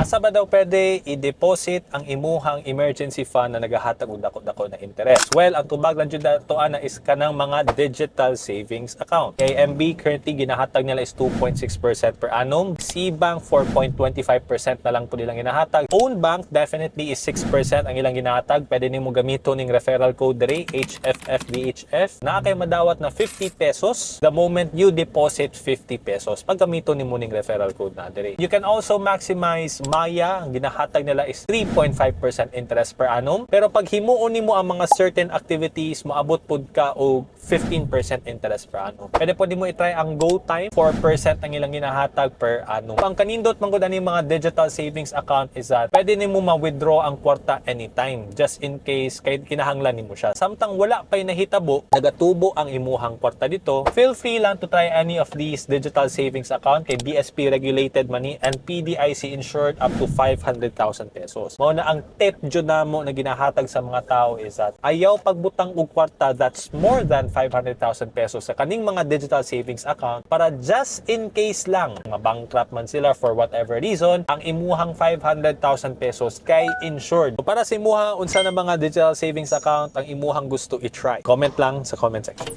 Asa ba daw pwede i-deposit ang imuhang emergency fund na nagahatag og dako-dako na interest? Well, ang tubag lang jud dato ana is kanang mga digital savings account. KMB currently ginahatag nila is 2.6% per annum. C-Bank 4.25% na lang po nilang ginahatag. Own Bank definitely is 6% ang ilang ginahatag. Pwede nimo gamiton ning referral code dere HFFBHF. Na kay madawat na 50 pesos the moment you deposit 50 pesos. Pag gamiton nimo ning referral code na dere. You can also maximize Maya, ang ginahatag nila is 3.5% interest per annum. Pero pag himuon nimo ang mga certain activities, maabot pud ka og 15% interest per annum. Pwede po mo i-try ang GoTime, 4% ang ilang ginahatag per annum. Ang kanindot man gud ani mga digital savings account is that pwede nimo ma-withdraw ang kwarta anytime just in case kay kinahanglan nimo siya. Samtang wala pay nahitabo, nagatubo ang imuhang kwarta dito, feel free lang to try any of these digital savings account kay BSP regulated money and PDIC insured up to 500,000 pesos. Mao na ang tip jud namo na ginahatag sa mga tao is that ayaw pagbutang og kwarta that's more than 500,000 pesos sa kaning mga digital savings account para just in case lang mga bankrupt man sila for whatever reason, ang imuhang 500,000 pesos kay insured. So para sa imuha unsa na mga digital savings account ang imuhang gusto i-try? Comment lang sa comment section.